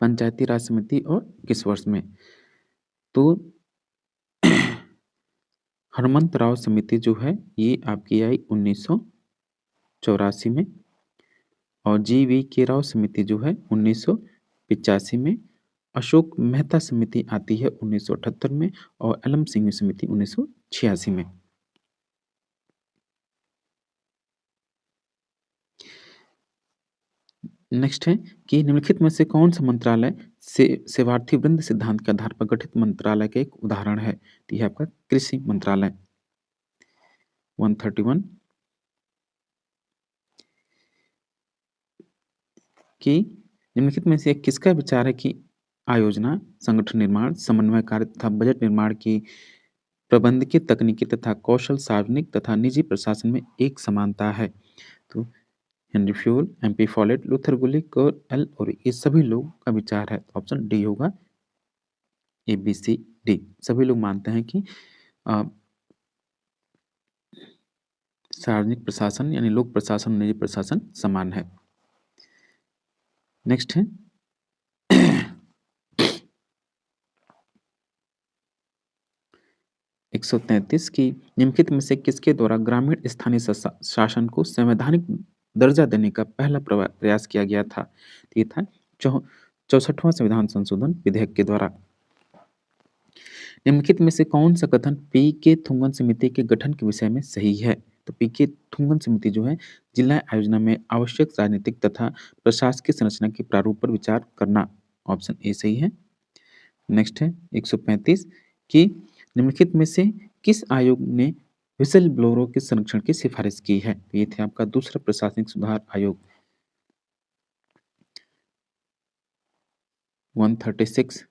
पंचायती राज समिति और किस वर्ष में? तो हनुमंत राव समिति जो है ये आपकी आई 1984 में और जी.वी. के राव समिति जो है 1985 में, अशोक मेहता समिति आती है 1978 में और अलम सिंह समिति 1986 में। नेक्स्ट है कि निम्नलिखित में से कौन सा मंत्रालय सेवार्थी वृंद सिद्धांत के आधार पर गठित मंत्रालय का एक उदाहरण है? तो यह आपका कृषि मंत्रालय। 131 कि निम्नलिखित में से किसका विचार है कि आयोजना, संगठन निर्माण, समन्वय कार्य तथा बजट निर्माण की प्रबंधकीय तकनीकी तथा कौशल सार्वजनिक तथा निजी प्रशासन में एक समानता है? तो Henry Fayol, MP Follett, Luther Gulick और एल और ये सभी लोग का विचार है। ऑप्शन डी होगा। ए बी सी डी सभी लोग मानते हैं कि सार्वजनिक प्रशासन यानी लोक प्रशासन निजी प्रशासन समान है। नेक्स्ट है 133 की निम्नलिखित में से किसके द्वारा ग्रामीण स्थानीय शासन को संवैधानिक दर्जा देने का पहला प्रयास किया गया था? तो ये था 64वां संविधान संशोधन विधेयक के द्वारा। निम्नलिखित में से कौन सा कथन पी के थुंगन समिति के गठन के विषय में सही है? तो पी के थुंगन समिति जो है जिला आयोजना में आवश्यक राजनीतिक तथा प्रशासकीय संरचना के प्रारूप पर विचार करना। ऑप्शन ए सही है। नेक्स्ट है 135 कि निम्नलिखित में से किस आयोग ने व्हिसल ब्लोअरों के संरक्षण की सिफारिश की है? तो ये थे आपका दूसरा प्रशासनिक सुधार आयोग। 136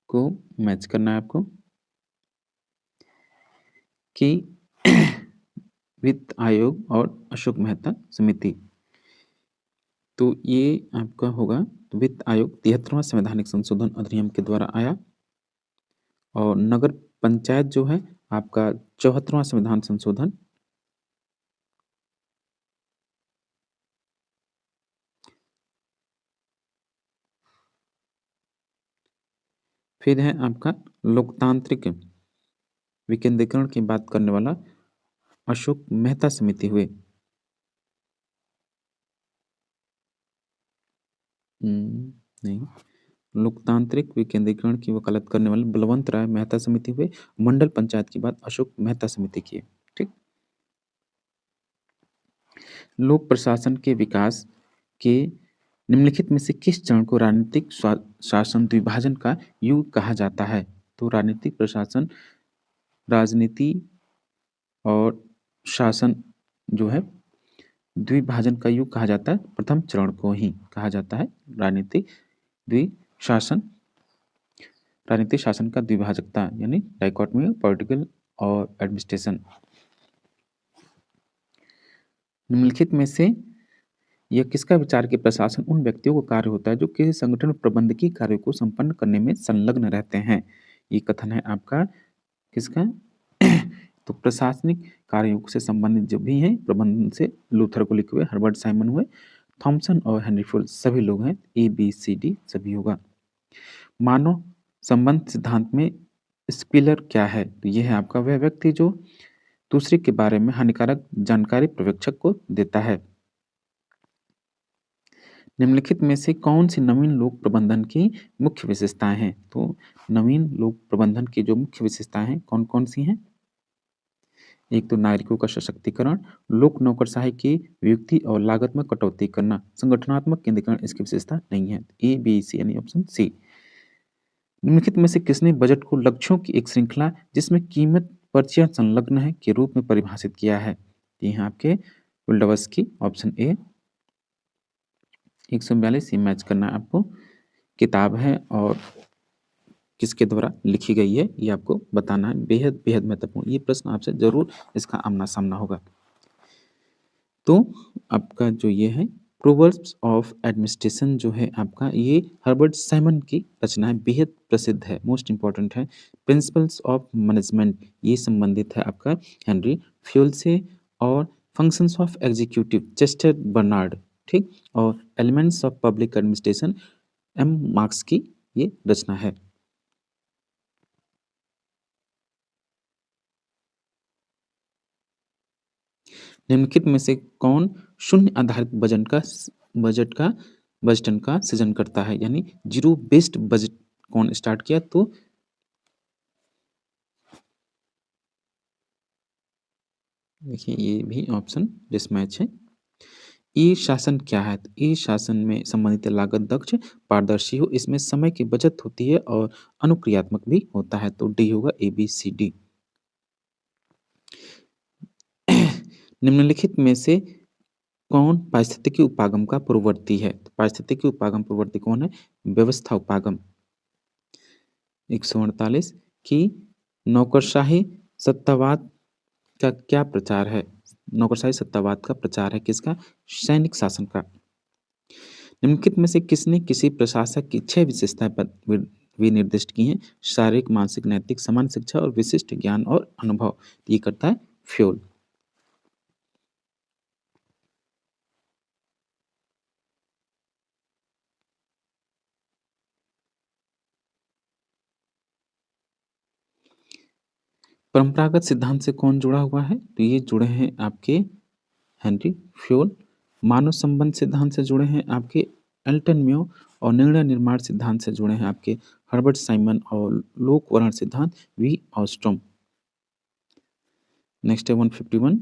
को मैच करना है आपको कि वित्त आयोग और अशोक मेहता समिति। तो ये आपका होगा वित्त आयोग 73वां संवैधानिक संशोधन अधिनियम के द्वारा आया और नगर पंचायत जो है आपका 74वां संविधान संशोधन फिर है आपका लोकतांत्रिक विकेंद्रीकरण की बात करने वाला अशोक मेहता समिति हुए। नहीं, लोकतांत्रिक विकेंद्रीकरण की वकालत करने वाले बलवंत राय मेहता समिति हुए। मंडल पंचायत की बात अशोक मेहता समिति की है। ठीक। लोक प्रशासन के विकास के निम्नलिखित में से किस चरण को राजनीतिक शासन द्विभाजन का युग कहा जाता है? तो राजनीतिक प्रशासन राजनीति और शासन जो है द्विभाजन का युग कहा जाता है, प्रथम चरण को ही कहा जाता है राजनीतिक द्विशासन राजनीतिक शासन का द्विभाजकता यानी डाइकोटमी पॉलिटिकल और एडमिनिस्ट्रेशन। निम्नलिखित में से यह किसका विचार कि प्रशासन उन व्यक्तियों का कार्य होता है जो किसी संगठन प्रबंधकीय कार्य को संपन्न करने में संलग्न रहते हैं। ये कथन है आपका किसका? तो प्रशासनिक कार्यों से संबंधित जो भी हैं प्रबंधन से लूथर को लिखे हुए हर्बर्ट साइमन हुए, थॉमसन और हेनरी फुल सभी लोग हैं। ABCD सभी होगा। मानव संबंध सिद्धांत में स्पिलर क्या है? तो यह है आपका वह व्यक्ति जो दूसरे के बारे में हानिकारक जानकारी पर्यवेक्षक को देता है। निम्नलिखित में से कौन सी नवीन लोक प्रबंधन की मुख्य विशेषताएं हैं? तो नवीन लोक प्रबंधन की जो मुख्य विशेषताएं हैं कौन कौन सी हैं? एक तो नागरिकों का सशक्तिकरण, लोक नौकरशाही की वियुक्ति और लागत में कटौती करना, संगठनात्मक केंद्रीकरण इसकी विशेषता नहीं है। ABC यानी ऑप्शन सी। निम्नलिखित में से किसने बजट को लक्ष्यों की एक श्रृंखला जिसमें कीमत पर्चियां संलग्न है के रूप में परिभाषित किया है? ये हैं आपके विल्डवस्की ऑप्शन ए। 142 ये मैच करना है आपको। किताब है और किसके द्वारा लिखी गई है ये आपको बताना है। बेहद बेहद महत्वपूर्ण ये प्रश्न आपसे जरूर इसका आमना सामना होगा। तो आपका जो ये है प्रोवर्ब्स ऑफ एडमिनिस्ट्रेशन जो है आपका ये हर्बर्ट साइमन की रचना है, बेहद प्रसिद्ध है, मोस्ट इंपॉर्टेंट है। प्रिंसिपल्स ऑफ मैनेजमेंट ये संबंधित है आपका हेनरी फ्यूल से, और functions of executive Chester Barnard, ठीक, और elements of public administration M marks की ये रचना है। निम्नलिखित में से कौन शून्य आधारित बजटन का सृजन करता है? यानी जीरो बेस्ड बजट कौन स्टार्ट किया? तो देखिए ये भी ऑप्शन डिसमैच है। ई शासन क्या है? ई शासन में संबंधित लागत दक्ष पारदर्शी हो, इसमें समय की बचत होती है और अनुक्रियात्मक भी होता है। तो डी होगा ABCD। निम्नलिखित में से कौन पारिस्थितिकी उपागम का पूर्ववर्ती है? तो पारिस्थितिकी उपागम पूर्ववर्ती कौन है? व्यवस्था उपागम। 148 की नौकरशाही सत्तावाद का क्या प्रचार है? नौकरशाही सत्तावाद का प्रचार है किसका? सैनिक शासन का। निम्नलिखित में से किसने किसी प्रशासक की 6 विशेषताएं विनिर्दिष्ट की हैं? शारीरिक, मानसिक, नैतिक, समान शिक्षा और विशिष्ट ज्ञान और अनुभव। ये करता है फ्यूल। परंपरागत सिद्धांत से कौन जुड़ा हुआ है? तो ये जुड़े हैं आपके हेनरी फ्यूल। मानव संबंध सिद्धांत से जुड़े हैं आपके एल्टन म्यो, और निर्णय निर्माण सिद्धांत से जुड़े हैं आपके हर्बर्ट साइमन, और लोक वर्ण सिद्धांत V ऑस्ट्रोम। नेक्स्ट है 151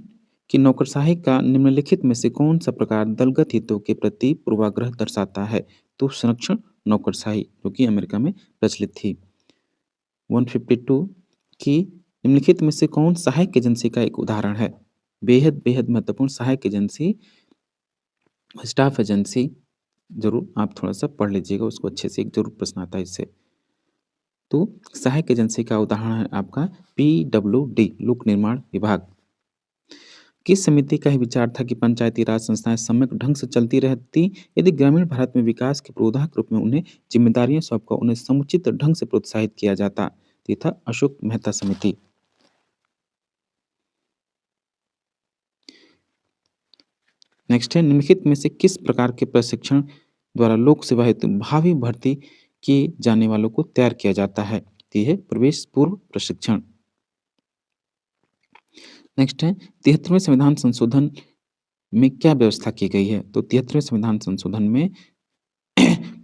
कि नौकरशाही का निम्नलिखित में से कौन सा प्रकार दलगत हितों के प्रति पूर्वाग्रह दर्शाता है? तो संरक्षण नौकरशाही जो कि अमेरिका में प्रचलित थी। 152 की निम्नलिखित में से कौन सहायक एजेंसी का एक उदाहरण है? बेहद बेहद महत्वपूर्ण सहायक एजेंसी, स्टाफ एजेंसी, जरूर आप थोड़ा सा पढ़ लीजिएगा उसको अच्छे से, एक जरूर प्रश्न आता है इससे। तो सहायक एजेंसी का उदाहरण है आपका PWD लोक निर्माण विभाग। किस समिति का ही विचार था कि पंचायती राज संस्थाएं सम्यक ढंग से चलती रहती यदि ग्रामीण भारत में विकास के प्रोद्धारक रूप में उन्हें जिम्मेदारियां सौंपकर उन्हें समुचित ढंग से प्रोत्साहित किया जाता? ये था अशोक मेहता समिति। नेक्स्ट है निम्नलिखित में से किस प्रकार के प्रशिक्षण द्वारा लोक सेवा हेतु भावी भर्ती किए जाने वालों को तैयार किया जाता है? ये है प्रवेश पूर्व प्रशिक्षण। नेक्स्ट है 73वें संविधान संशोधन में क्या व्यवस्था की गई है? तो 73वें संविधान संशोधन में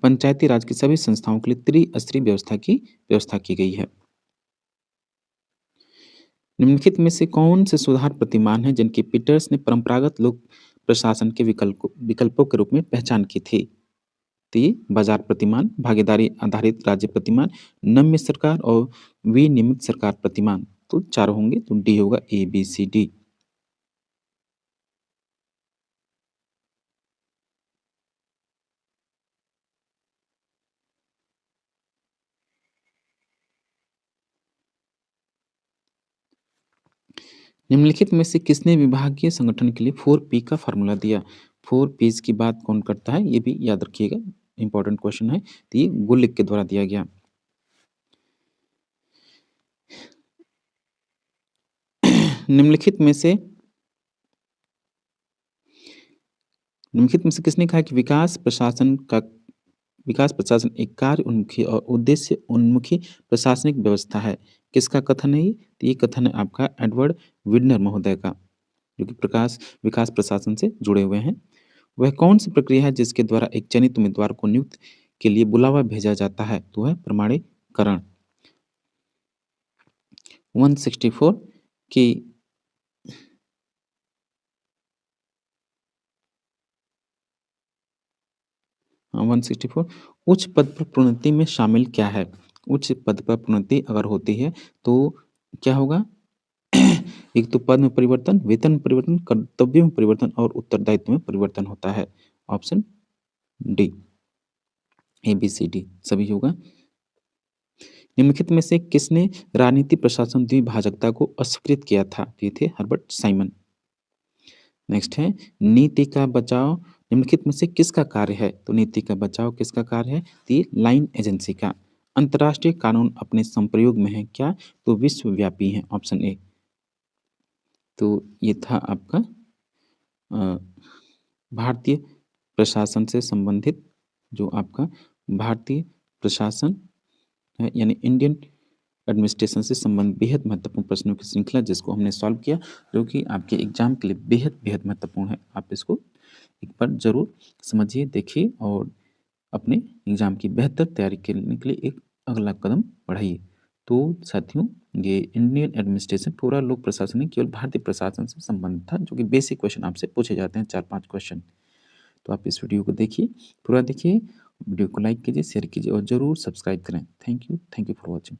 पंचायती राज की सभी संस्थाओं के लिए त्रिस्तरीय व्यवस्था की गई है। निम्नलिखित में से कौन से सुधार प्रतिमान हैं जिनकी पीटर्स ने परंपरागत लोक प्रशासन के विकल्पों के रूप में पहचान की थी? तो ये बाजार प्रतिमान, भागीदारी आधारित राज्य प्रतिमान, नम्य सरकार और विनियमित सरकार प्रतिमान। तो 4 होंगे, तो डी होगा ए, बी, सी, डी। निम्नलिखित में से किसने विभागीय संगठन के लिए 4 पी का फ़ॉर्मूला दिया? 4 पीज़ की बात कौन करता है? ये भी याद रखिएगा, इम्पोर्टेंट क्वेश्चन है। तो ये गुलिक के द्वारा दिया गया। निम्नलिखित में से निम्नलिखित में से किसने कहा कि विकास प्रशासन एक कार्य उन्मुखी और उद्देश्य उन्मुखी प्रशासनिक व्यवस्था है? किसका कथन है ये? तो ये कथन है आपका एडवर्ड विडनर महोदय का, जो कि विकास प्रशासन से जुड़े हुए हैं। वह कौन-सी प्रक्रिया है जिसके द्वारा एक चयनित उम्मीदवार को नियुक्त के लिए बुलावा भेजा जाता है? तो वह प्रमाणीकरण। 164 की 164 उच्च पद पर प्रोन्नति में शामिल क्या है? उच्च पद पर प्रोन्नति अगर होती है तो क्या होगा? एक तो पद में परिवर्तन, वेतन में परिवर्तन, कर्तव्य में परिवर्तन और उत्तरदायित्व में परिवर्तन होता है। ऑप्शन डी, ए, बी, सी, डी सभी होगा। निम्नलिखित में से किसने राजनीति प्रशासन द्विभाजकता को अस्वीकृत किया था? ये थे हर्बर्ट साइमन। नेक्स्ट है नीति का बचाव निम्नलिखित में से किसका कार्य है? तो नीति का बचाव किसका कार्य है? तो ये लाइन एजेंसी का। अंतर्राष्ट्रीय कानून अपने संप्रयोग में है क्या? तो विश्वव्यापी है, ऑप्शन ए। तो ये था आपका अ, भारतीय प्रशासन से संबंधित जो आपका भारतीय प्रशासन है, यानी इंडियन एडमिनिस्ट्रेशन से संबंधित बेहद महत्वपूर्ण प्रश्नों की श्रृंखला जिसको हमने सॉल्व किया, जो कि आपके एग्जाम के लिए बेहद महत्वपूर्ण है। आप इसको एक बार ज़रूर समझिए, देखिए और अपने एग्जाम की बेहतर तैयारी करने के लिए एक अगला कदम बढ़ाइए। तो साथियों, ये इंडियन एडमिनिस्ट्रेशन पूरा लोक प्रशासन नहीं, केवल भारतीय प्रशासन से संबंधित था, जो कि बेसिक क्वेश्चन आपसे पूछे जाते हैं, 4-5 क्वेश्चन। तो आप इस वीडियो को देखिए, पूरा देखिए, वीडियो को लाइक कीजिए, शेयर कीजिए और ज़रूर सब्सक्राइब करें। Thank you for watching.